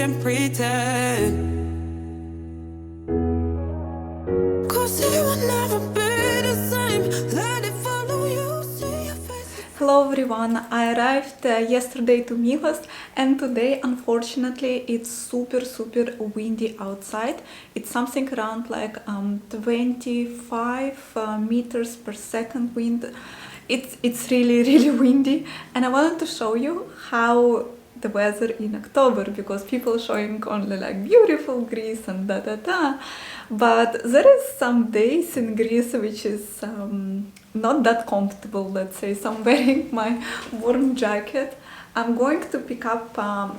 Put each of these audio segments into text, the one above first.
and pretend. Hello everyone, I arrived yesterday to Milos, and today unfortunately it's super windy outside. It's something around like 25 meters per second wind. It's really windy, and I wanted to show you how the weather in October, because people showing only like beautiful Greece and but there is some days in Greece which is not that comfortable, let's say. So I'm wearing my warm jacket. I'm going to pick up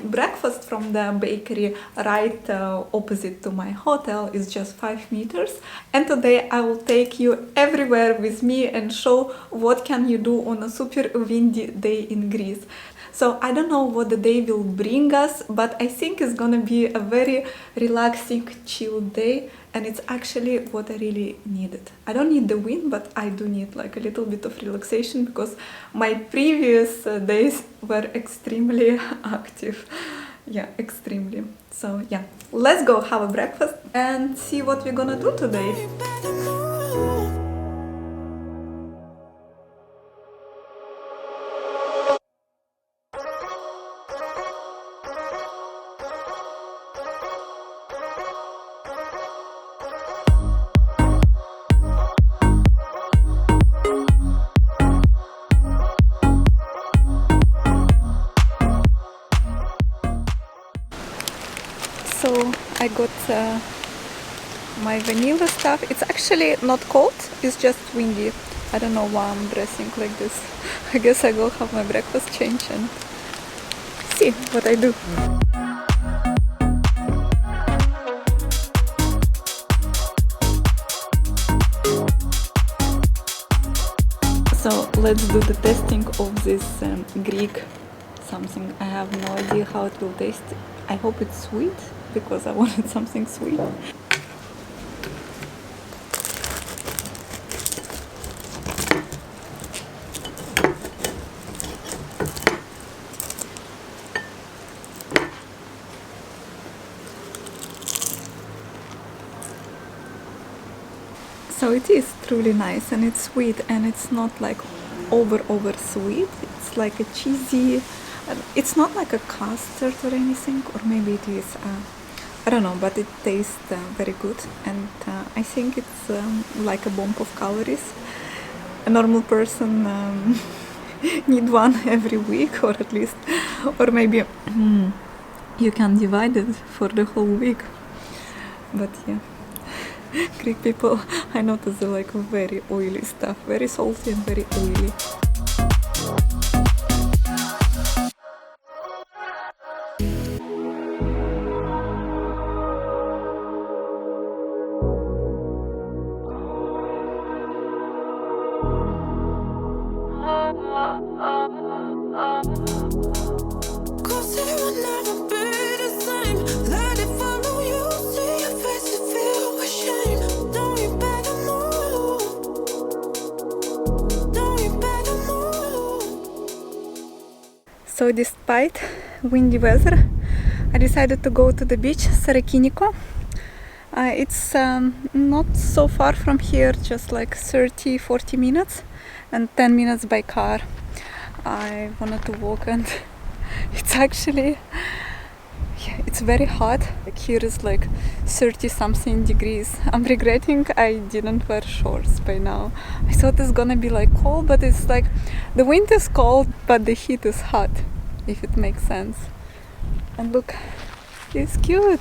breakfast from the bakery right opposite to my hotel. It's just 5 meters, and today I will take you everywhere with me and show what can you do on a super windy day in Greece. So I don't know what the day will bring us, but I think it's gonna be a very relaxing, chill day, and it's actually what I really needed. I don't need the wind, but I do need like a little bit of relaxation, because my previous days were extremely active. Yeah, extremely. So yeah, let's go have a breakfast and see what we're gonna do today. So I got my vanilla stuff. It's actually not cold, it's just windy. I don't know why I'm dressing like this. I guess I will have my breakfast change and see what I do. So let's do the testing of this Greek something. I have no idea how it will taste. I hope it's sweet, because I wanted something sweet. So it is truly nice, and it's sweet, and it's not like over sweet. It's like a cheesy, it's not like a custard or anything, or maybe it is, I don't know, but it tastes very good, and I think it's like a bomb of calories. A normal person need one every week, or at least, or maybe you can divide it for the whole week. But yeah, Greek people, I notice they like very oily stuff, very salty and very oily. So despite windy weather, I decided to go to the beach, Sarakiniko. It's not so far from here, just like 30-40 minutes and 10 minutes by car. I wanted to walk, and it's actually, yeah, it's very hot. Like here is like 30 something degrees. I'm regretting I didn't wear shorts by now. I thought it's gonna be like cold, but it's like the wind is cold but the heat is hot, if it makes sense. And look, it's cute.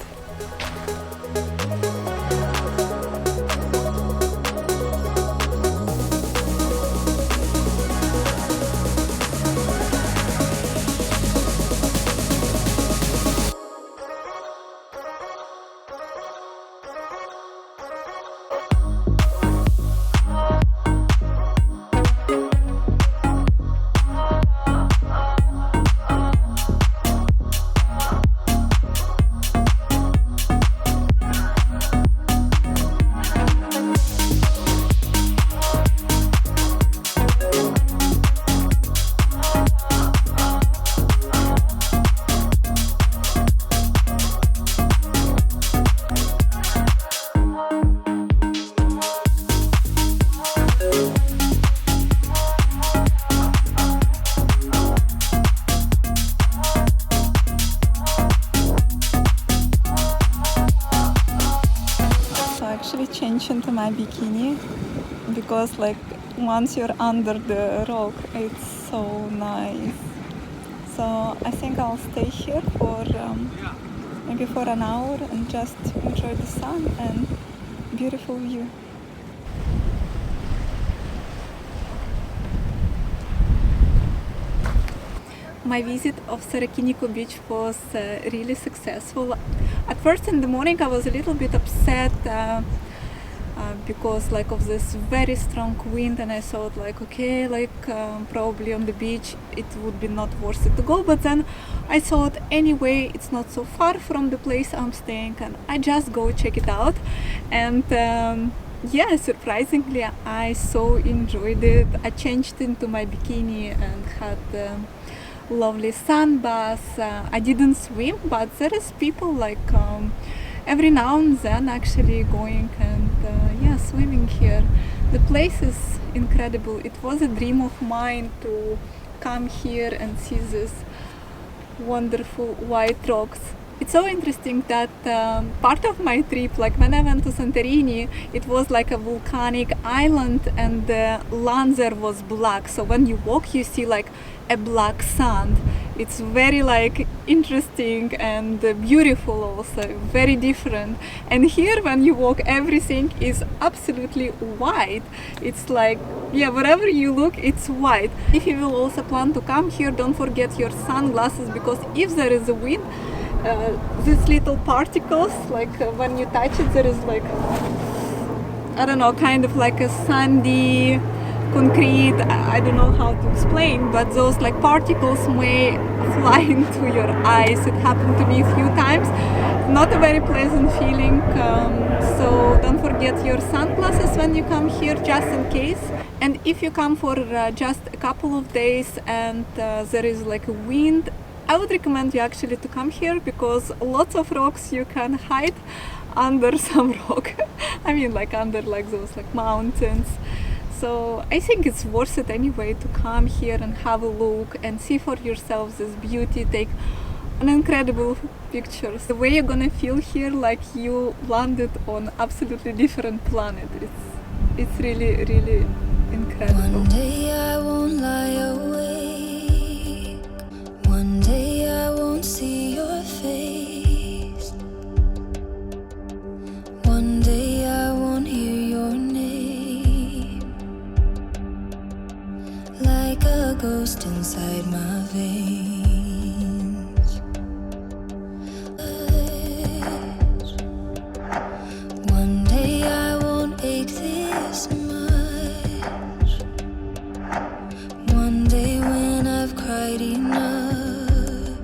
attention to my bikini because like once you're under the rock, it's so nice. So I think I'll stay here for maybe for an hour and just enjoy the sun and beautiful view. My visit of Sarakiniko Beach was really successful. At first in the morning I was a little bit upset because like of this very strong wind, and I thought like okay, like probably on the beach it would be not worth it to go, but then I thought anyway it's not so far from the place I'm staying and I just go check it out. And yeah, surprisingly I so enjoyed it. I changed into my bikini and had lovely sun bath. I didn't swim, but there is people like every now and then actually going and yeah, swimming here. The place is incredible. It was a dream of mine to come here and see this wonderful white rocks. It's so interesting that part of my trip, like when I went to Santorini, it was like a volcanic island and the land there was black. So when you walk, you see like a black sand. It's very like interesting and beautiful also, very different. And here when you walk, everything is absolutely white. It's like, yeah, wherever you look, it's white. If you will also plan to come here, don't forget your sunglasses, because if there is a wind, these little particles, like when you touch it, there is like, I don't know, kind of like a sandy concrete, I don't know how to explain, but those like particles may fly into your eyes. It happened to me a few times. Not a very pleasant feeling, so don't forget your sunglasses when you come here, just in case. And if you come for just a couple of days and there is like a wind, I would recommend you actually to come here, because lots of rocks you can hide under some rock. I mean like under like those like mountains. So I think it's worth it anyway to come here and have a look and see for yourselves this beauty, take an incredible pictures. The way you're gonna feel here like you landed on absolutely different planet. It's really, really incredible. One day I won't lie awake. One day I won't see your face. One day I won't hear your name. Like a ghost inside my veins. One day I won't ache this much. One day when I've cried enough,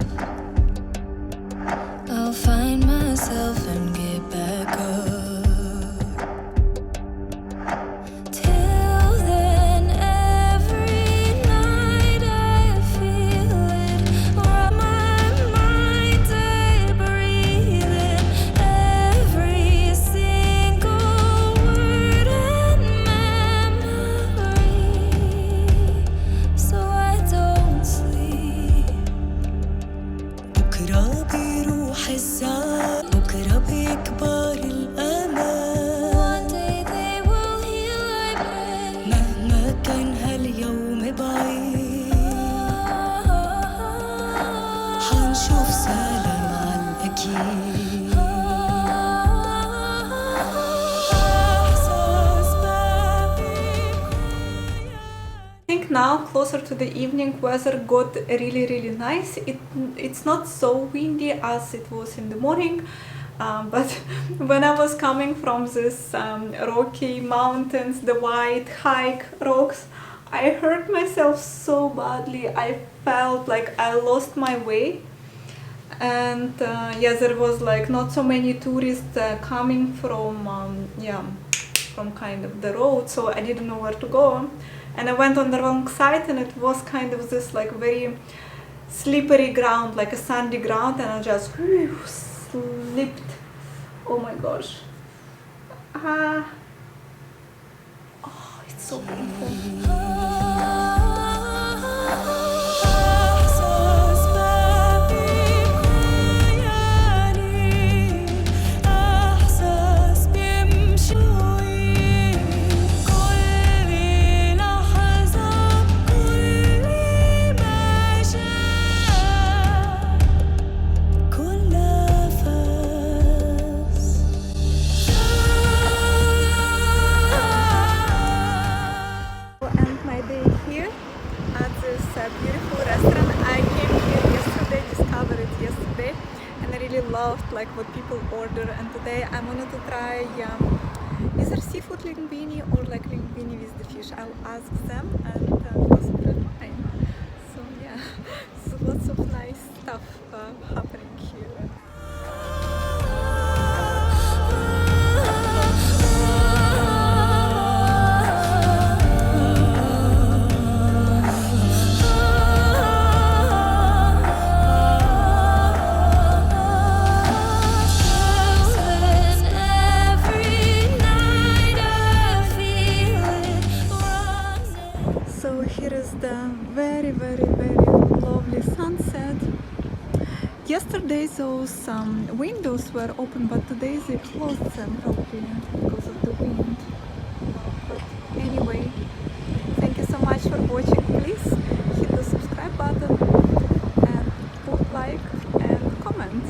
I'll find myself and get back up. Till then, every night I feel it rub my mind to breathe in every single word and memory, so I don't sleep. بكرة بيروح الزعل، بكرة بيكبر الأمل. One day they will heal, I pray. مهما كان هاليوم بعيد، حنشوف سلام عالأكيد. إحساس I think now, closer to the evening, weather got really, really nice. It's not so windy as it was in the morning, but when I was coming from this rocky mountains, the white hike rocks, I hurt myself so badly. I felt like I lost my way. And yeah, there was like not so many tourists coming from yeah, from kind of the road, so I didn't know where to go. And I went on the wrong side, and it was kind of this like very slippery ground, like a sandy ground, and I just slipped. Oh my gosh. Oh, it's so painful. what people order, and today I wanted to try either seafood linguine or like linguine with the fish. I'll ask them and because of red wine. So yeah, so lots of nice stuff happening here. So here is the very, very, very lovely sunset. Yesterday those windows were open, but today they closed them probably because of the wind. But anyway, thank you so much for watching. Please hit the subscribe button and put like and comment.